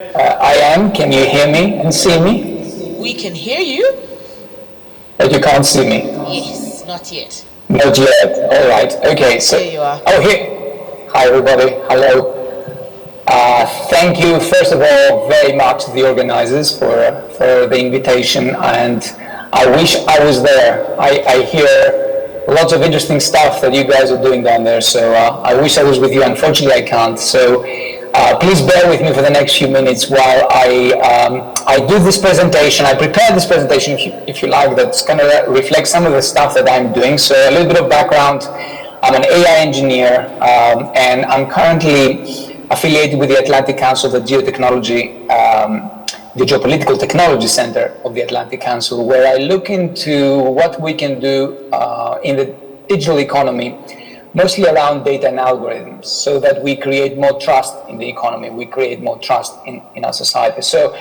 I am. Can you hear me and see me? We can hear you. But you can't see me? Yes, not yet. Not yet. All right. Okay. So, There you are. Oh, here. Hi, everybody. Hello. Thank you, first of all, very much to the organizers for the invitation. And I wish I was there. I hear lots of interesting stuff that you guys are doing down there. So I wish I was with you. Unfortunately, I can't. So please bear with me for the next few minutes while I do this presentation. I prepared this presentation, if you like, that's going to reflect some of the stuff that I'm doing. So a little bit of background. I'm an AI engineer, and I'm currently affiliated with the Atlantic Council, the the Geopolitical Technology Center of the Atlantic Council, where I look into what we can do in the digital economy, mostly around data and algorithms, so that we create more trust in the economy, we create more trust in our society. So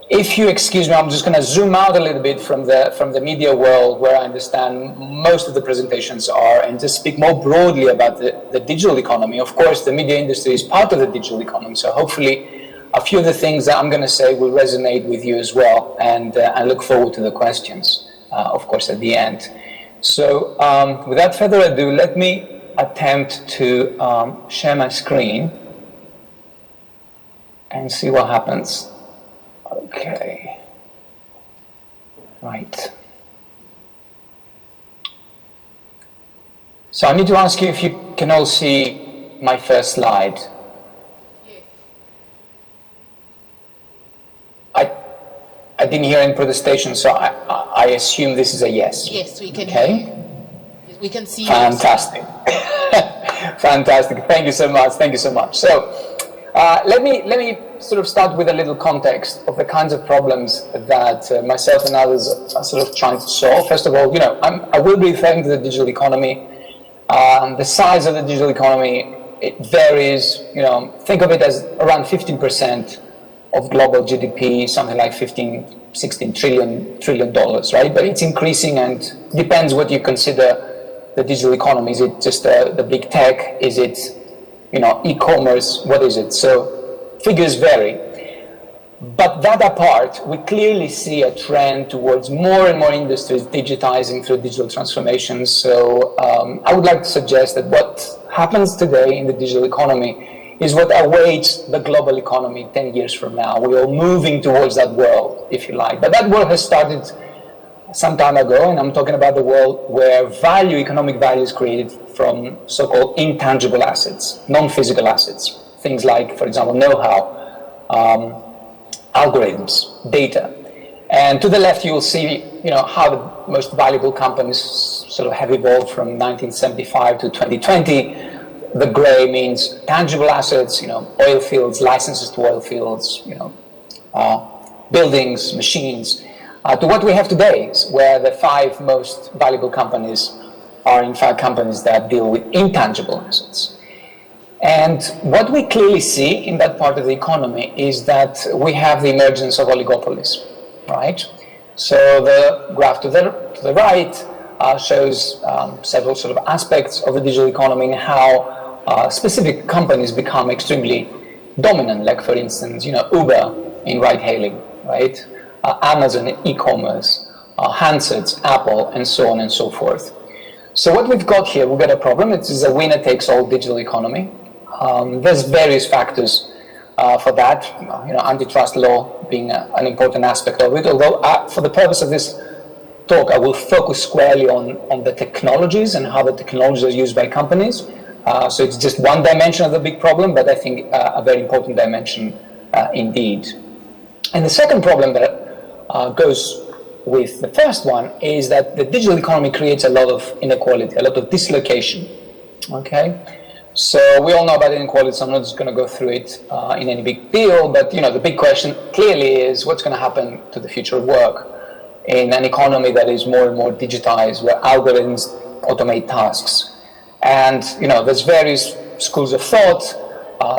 if you excuse me, I'm just going to zoom out a little bit from the media world, where I understand most of the presentations are, and just speak more broadly about the digital economy. Of course, the media industry is part of the digital economy, so hopefully a few of the things that I'm going to say will resonate with you as well, and I look forward to the questions, of course, at the end. So without further ado, let me attempt to share my screen and see what happens. Okay, right. So I need to ask you if you can all see my first slide. I didn't hear any protestation, so I assume this is a yes. Yes, we can. Okay. We can see. Fantastic. Fantastic. Thank you so much. Thank you so much. So. Let me sort of start with a little context of the kinds of problems that myself and others are sort of trying to solve. First of all, I will be referring to the digital economy. The size of the digital economy, it varies. Think of it as around 15% of global GDP, something like 16 trillion dollars, right? But it's increasing, and depends what you consider the digital economy. Is it just the big tech? Is it e-commerce, what is it? So figures vary. But that apart, we clearly see a trend towards more and more industries digitizing through digital transformations. So I would like to suggest that what happens today in the digital economy is what awaits the global economy 10 years from now. We are moving towards that world, if you like. But that world has started some time ago, and I'm talking about the world where economic value is created from so-called intangible assets, non-physical assets, things like, for example, know-how, algorithms, data. And to the left, you will see, how the most valuable companies sort of have evolved from 1975 to 2020. The gray means tangible assets, oil fields, licenses to oil fields, buildings, machines. To what we have today, where the 5 most valuable companies are in fact companies that deal with intangible assets. And what we clearly see in that part of the economy is that we have the emergence of oligopolies, right? So the graph to the right shows several sort of aspects of the digital economy and how specific companies become extremely dominant, like for instance, Uber in ride-hailing, right? Amazon in e-commerce, handsets, Apple, and so on and so forth. So what we've got here, we've got a problem. It is a winner-takes-all digital economy. There's various factors for that, antitrust law being an important aspect of it, although for the purpose of this talk, I will focus squarely on the technologies and how the technologies are used by companies. So it's just one dimension of the big problem, but I think a very important dimension indeed. And the second problem that goes with the first one is that the digital economy creates a lot of inequality, a lot of dislocation, okay? So we all know about inequality, so I'm not just going to go through it in any big deal, but the big question clearly is what's going to happen to the future of work in an economy that is more and more digitized, where algorithms automate tasks. And there's various schools of thought,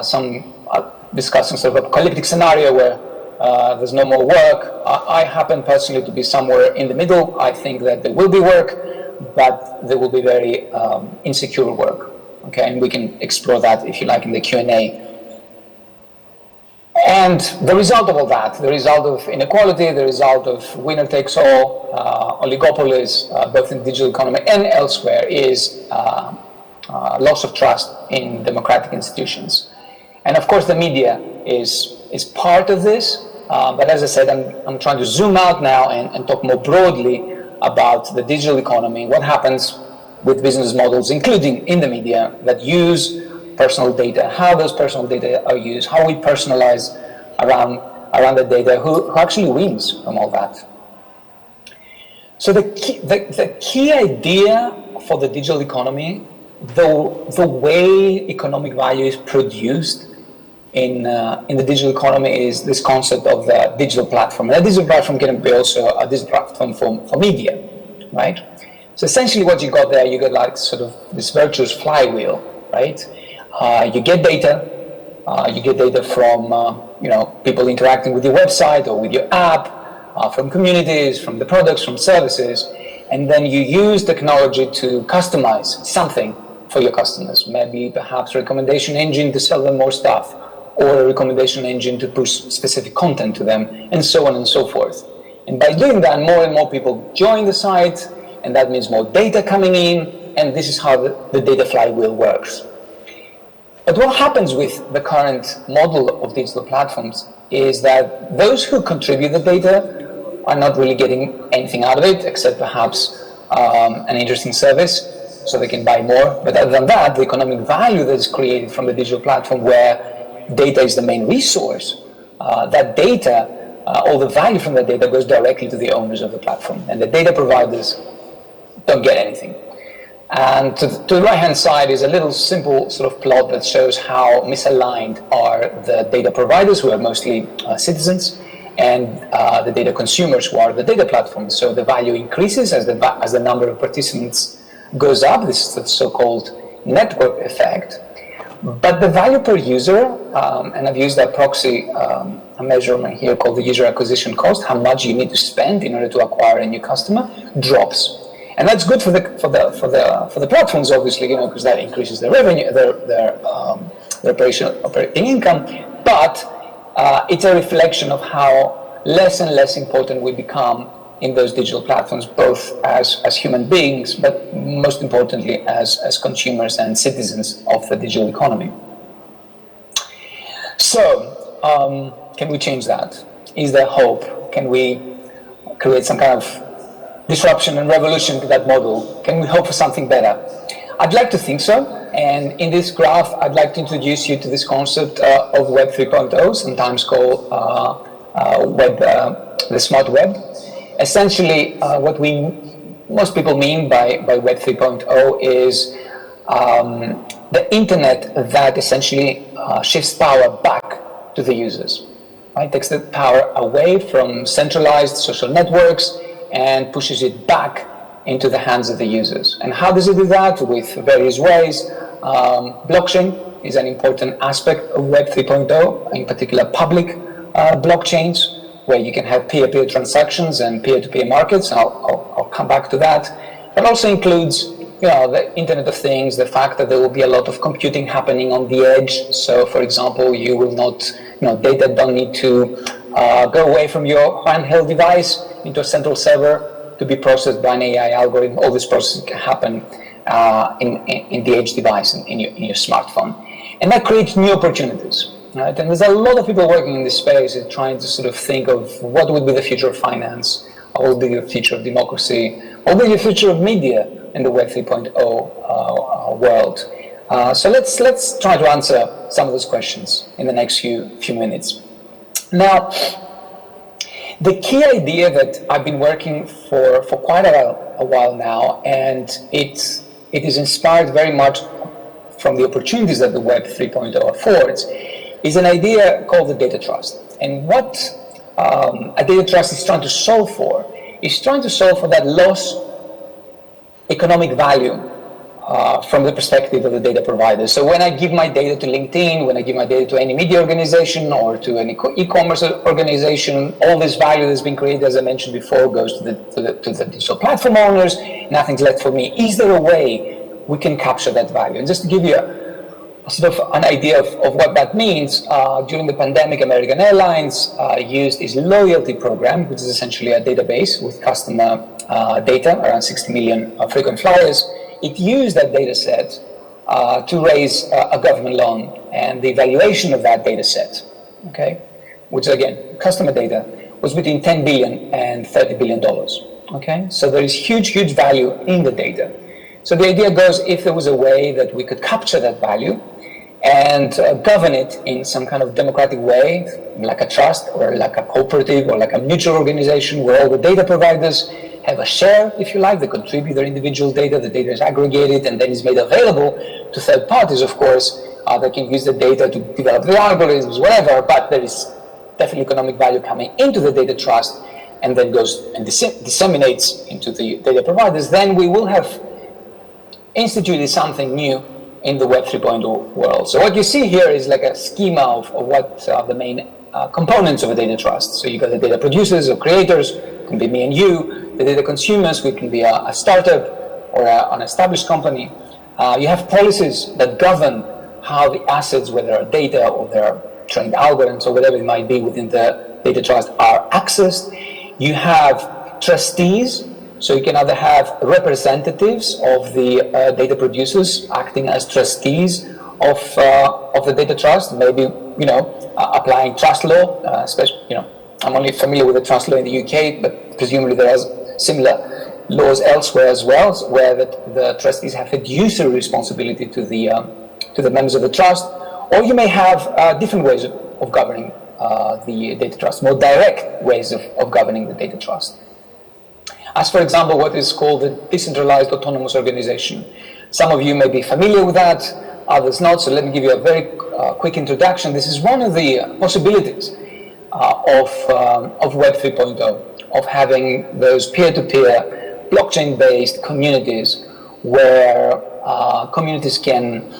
some are discussing sort of apocalyptic scenario where there's no more work. I happen personally to be somewhere in the middle. I think that there will be work, but there will be very insecure work. Okay, and we can explore that if you like in the Q&A. And the result of all that, the result of inequality, the result of winner takes all, oligopolies, both in the digital economy and elsewhere, is loss of trust in democratic institutions. And of course, the media is part of this. But as I said, I'm trying to zoom out now and talk more broadly about the digital economy, what happens with business models, including in the media, that use personal data, how those personal data are used, how we personalize around the data, who actually wins from all that. So the key idea for the digital economy, the way economic value is produced in the digital economy, is this concept of the digital platform. And a digital platform can be also a digital platform for media, right? So essentially what you got there, you get like sort of this virtuous flywheel, right? You get data from people interacting with your website or with your app, from communities, from the products, from services, and then you use technology to customize something for your customers. Maybe perhaps a recommendation engine to sell them more stuff, or a recommendation engine to push specific content to them, and so on and so forth. And by doing that, more and more people join the site, and that means more data coming in, and this is how the data flywheel works. But what happens with the current model of digital platforms is that those who contribute the data are not really getting anything out of it, except perhaps an interesting service, so they can buy more. But other than that, the economic value that is created from the digital platform, where data is the main resource, that data, all the value from that data goes directly to the owners of the platform, and the data providers don't get anything. And to the right-hand side is a little simple sort of plot that shows how misaligned are the data providers, who are mostly citizens, and the data consumers, who are the data platforms. So the value increases as the number of participants goes up. This is the so-called network effect. But the value per user, and I've used that proxy, a measurement here called the user acquisition cost, how much you need to spend in order to acquire a new customer, drops. And that's good for the platforms, obviously, because that increases their revenue, their operating income. But it's a reflection of how less and less important we become in those digital platforms, both as human beings, but most importantly as consumers and citizens of the digital economy. So, can we change that? Is there hope? Can we create some kind of disruption and revolution to that model? Can we hope for something better? I'd like to think so. And in this graph, I'd like to introduce you to this concept of Web 3.0, sometimes called the smart web. Essentially, what most people mean by Web 3.0 is the internet that essentially shifts power back to the users. Right? Takes the power away from centralized social networks and pushes it back into the hands of the users. And how does it do that? With various ways. Blockchain is an important aspect of Web 3.0, in particular public blockchains, where you can have peer-to-peer transactions and peer-to-peer markets. I'll come back to that. But also includes the Internet of Things, the fact that there will be a lot of computing happening on the edge. So, for example, you will not, data don't need to go away from your handheld device into a central server to be processed by an AI algorithm. All this processing can happen in the edge device, in your smartphone. And that creates new opportunities. Right? And there's a lot of people working in this space trying to sort of think of what would be the future of finance, what would be the future of democracy, what would be the future of media in the Web 3.0 world. So let's try to answer some of those questions in the next few minutes. Now, the key idea that I've been working for quite a while now, and it is inspired very much from the opportunities that the Web 3.0 affords, is an idea called the data trust. And what a data trust is trying to solve for is that lost economic value from the perspective of the data provider. So when I give my data to LinkedIn, when I give my data to any media organization or to any e-commerce organization, all this value that's been created, as I mentioned before, goes to the digital platform owners. Nothing's left for me. Is there a way we can capture that value? And just to give you sort of an idea of what that means, during the pandemic, American Airlines used its loyalty program, which is essentially a database with customer data, around 60 million frequent flyers. It used that data set to raise a government loan, and the valuation of that data set, okay, which again, customer data, was between $10 billion and $30 billion, okay? So there is huge value in the data. So the idea goes, if there was a way that we could capture that value and govern it in some kind of democratic way, like a trust or like a cooperative or like a mutual organization where all the data providers have a share, if you like, they contribute their individual data, the data is aggregated and then is made available to third parties, of course. They can use the data to develop the algorithms, whatever, but there is definitely economic value coming into the data trust and then goes and disseminates into the data providers. Then we will have instituted something new in the Web 3.0 world. So what you see here is like a schema of what are the main components of a data trust. So you got the data producers or creators, it can be me and you, the data consumers, which can be a startup or an established company. You have policies that govern how the assets, whether they're data or they're trained algorithms or whatever it might be within the data trust, are accessed. You have trustees. So you can either have representatives of the data producers acting as trustees of the data trust, maybe applying trust law. Especially, I'm only familiar with the trust law in the UK, but presumably there are similar laws elsewhere as well, where the trustees have fiduciary responsibility to the members of the trust. Or you may have different ways of governing the data trust, more direct ways of governing the data trust. As for example, what is called the decentralized autonomous organization. Some of you may be familiar with that, others not, so let me give you a very quick introduction. This is one of the possibilities of Web 3.0, of having those peer-to-peer, blockchain-based communities where communities can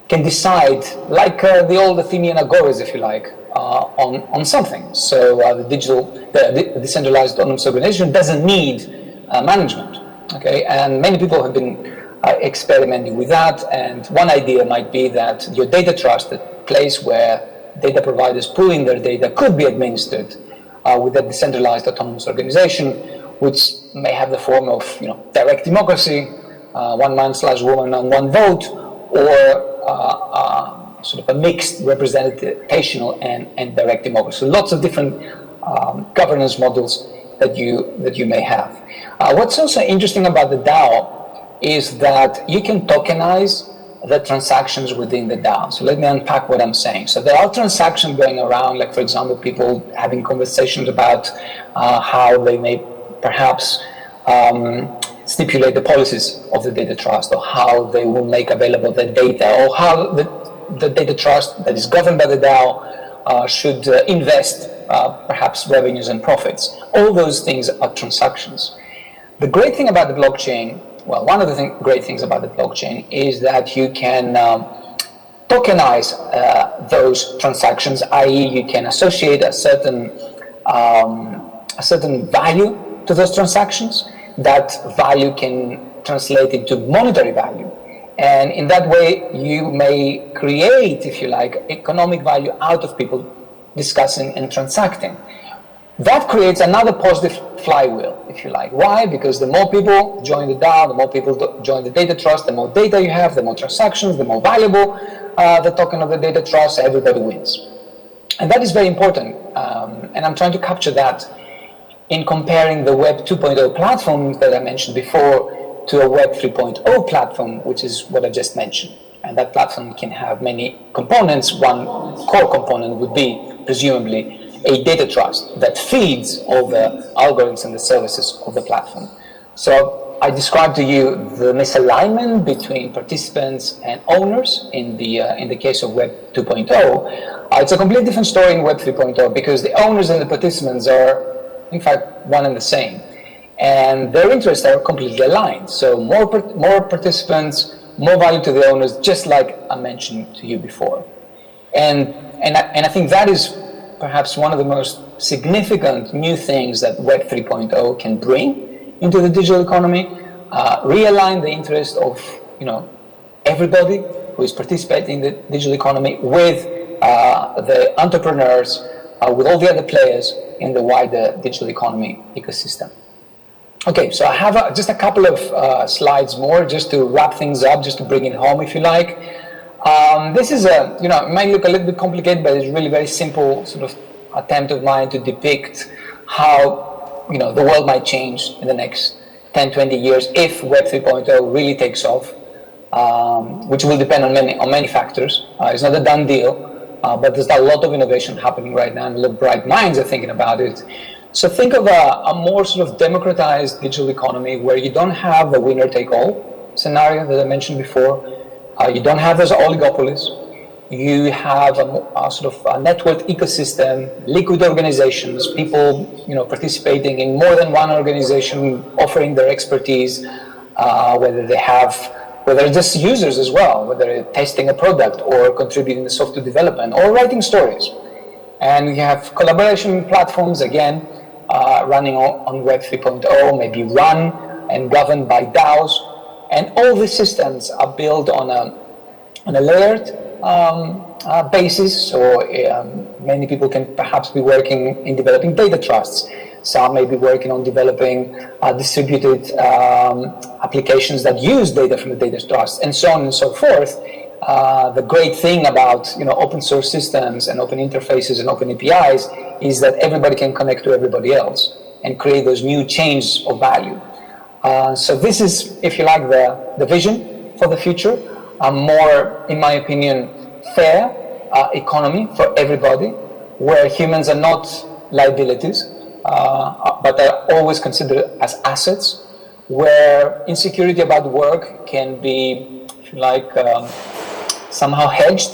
decide, like the old Athenian agoras, if you like, on something. So the decentralized autonomous organization doesn't need management, okay? And many people have been experimenting with that, and one idea might be that your data trust, the place where data providers pull in their data, could be administered with a decentralized autonomous organization, which may have the form of direct democracy, one man/woman on one vote, or sort of a mixed representational and direct democracy. So lots of different governance models that you may have. What's also interesting about the DAO is that you can tokenize the transactions within the DAO. So let me unpack what I'm saying. So there are transactions going around, like for example, people having conversations about how they may perhaps stipulate the policies of the data trust, or how they will make available the data, or how the data trust that is governed by the DAO should invest perhaps revenues and profits. All those things are transactions. The great thing about the blockchain, well, one of the great things about the blockchain is that you can tokenize those transactions, i.e. you can associate a certain value to those transactions. That value can translate into monetary value. And in that way, you may create, if you like, economic value out of people discussing and transacting. That creates another positive flywheel, if you like. Why? Because the more people join the DAO, the more people join the data trust, the more data you have, the more transactions, the more valuable the token of the data trust, everybody wins. And that is very important. And I'm trying to capture that in comparing the Web 2.0 platform that I mentioned before to a Web 3.0 platform, which is what I just mentioned. And that platform can have many components. One core component would be, presumably, a data trust that feeds all the algorithms and the services of the platform. So I described to you the misalignment between participants and owners in the case of Web 2.0. It's a completely different story in Web 3.0 because the owners and the participants are, in fact, one and the same. And their interests are completely aligned. So more participants, more value to the owners, just like I mentioned to you before. And I think that is perhaps one of the most significant new things that Web 3.0 can bring into the digital economy, realign the interest of everybody who is participating in the digital economy with the entrepreneurs, with all the other players in the wider digital economy ecosystem. Okay, so I have just a couple of slides more just to wrap things up, just to bring it home, if you like. This is it might look a little bit complicated, but it's really very simple sort of attempt of mine to depict how, the world might change in the next 10, 20 years if Web 3.0 really takes off, which will depend on many factors. It's not a done deal, but there's a lot of innovation happening right now, and a lot of bright minds are thinking about it. So think of a more sort of democratized digital economy where you don't have the winner-take-all scenario that I mentioned before. You don't have those oligopolies. You have a sort of a networked ecosystem, liquid organizations, people participating in more than one organization, offering their expertise, whether they're just users as well, whether they're testing a product or contributing to software development or writing stories. And we have collaboration platforms, again, running on Web 3.0, maybe run and governed by DAOs. And all these systems are built on a layered basis. So many people can perhaps be working in developing data trusts. Some may be working on developing distributed applications that use data from the data trust, and so on and so forth. The great thing about open source systems and open interfaces and open APIs is that everybody can connect to everybody else and create those new chains of value. So this is, if you like, the vision for the future, a more, in my opinion, fair economy for everybody, where humans are not liabilities, but are always considered as assets, where insecurity about work can be, if you like, somehow hedged,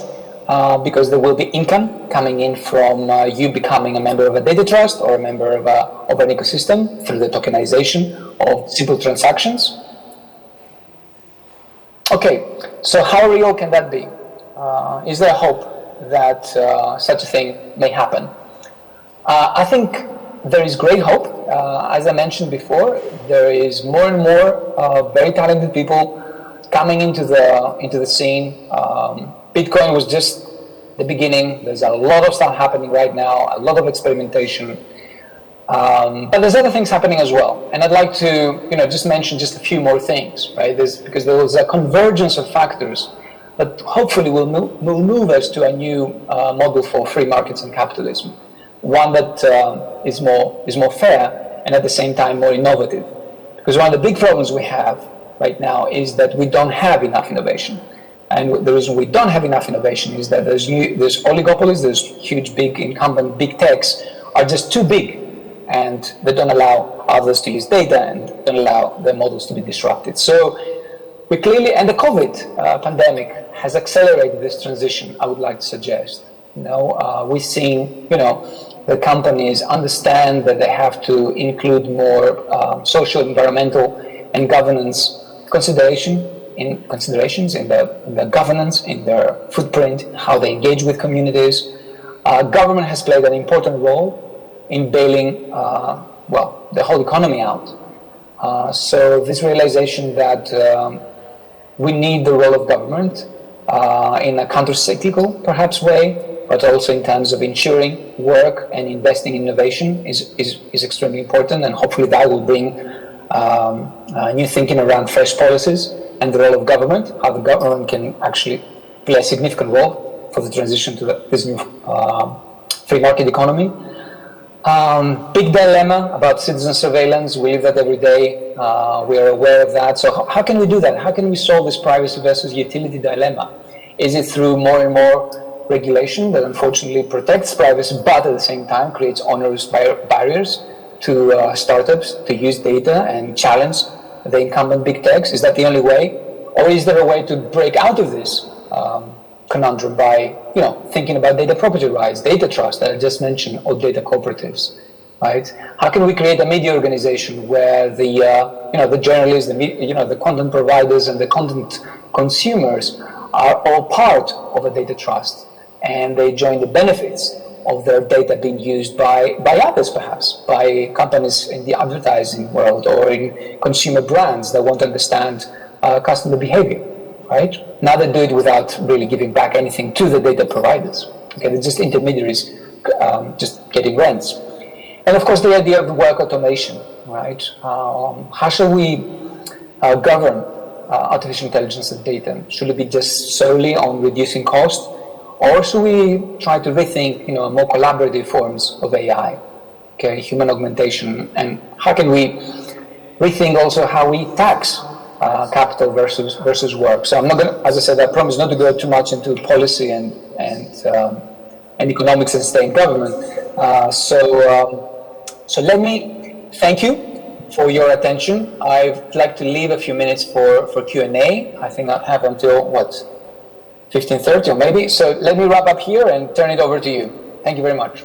because there will be income coming in from you becoming a member of a data trust or a member of an ecosystem through the tokenization of simple transactions. Okay, so how real can that be? Is there hope that such a thing may happen? I think there is great hope. As I mentioned before, there is more and more very talented people coming into the scene. Bitcoin was just the beginning. There's a lot of stuff happening right now, a lot of experimentation. But there's other things happening as well. And I'd like to just mention just a few more things, right? Because there was a convergence of factors that hopefully will move us to a new model for free markets and capitalism. One that is more fair and at the same time more innovative. Because one of the big problems we have right now is that we don't have enough innovation. And the reason we don't have enough innovation is that there's oligopolies, there's huge, big incumbent, big techs are just too big, and they don't allow others to use data and don't allow the models to be disrupted. So we clearly, and the COVID pandemic has accelerated this transition, I would like to suggest. We've seen, the companies understand that they have to include more social, environmental, and governance considerations in the governance, in their footprint, how they engage with communities. Government has played an important role in bailing, the whole economy out. So this realization that we need the role of government in a counter-cyclical, perhaps, way, but also in terms of ensuring work and investing in innovation is extremely important, and hopefully that will bring new thinking around fresh policies and the role of government, how the government can actually play a significant role for the transition to this new free market economy. Big dilemma about citizen surveillance. We live that every day. We are aware of that. So how can we do that? How can we solve this privacy versus utility dilemma? Is it through more and more regulation that unfortunately protects privacy, but at the same time creates onerous barriers to startups to use data and challenge the incumbent big techs? Is that the only way? Or is there a way to break out of this conundrum by, thinking about data property rights, data trust that I just mentioned, or data cooperatives, right? How can we create a media organization where the journalists, the content providers and the content consumers are all part of a data trust, and they join the benefits of their data being used by others, perhaps, by companies in the advertising world or in consumer brands that want to understand customer behavior. right? Now they do it without really giving back anything to the data providers. Okay, they're just intermediaries, just getting rents. And of course, the idea of work automation, right? How shall we govern artificial intelligence and data? Should it be just solely on reducing cost, or should we try to rethink, more collaborative forms of AI, okay, human augmentation, and how can we rethink also how we tax capital versus work? So I'm not going to, as I said, I promise not to go too much into policy and economics and stay in government. So let me thank you for your attention. I'd like to leave a few minutes for Q&A. I think I have until, 15:30 or maybe. So let me wrap up here and turn it over to you. Thank you very much.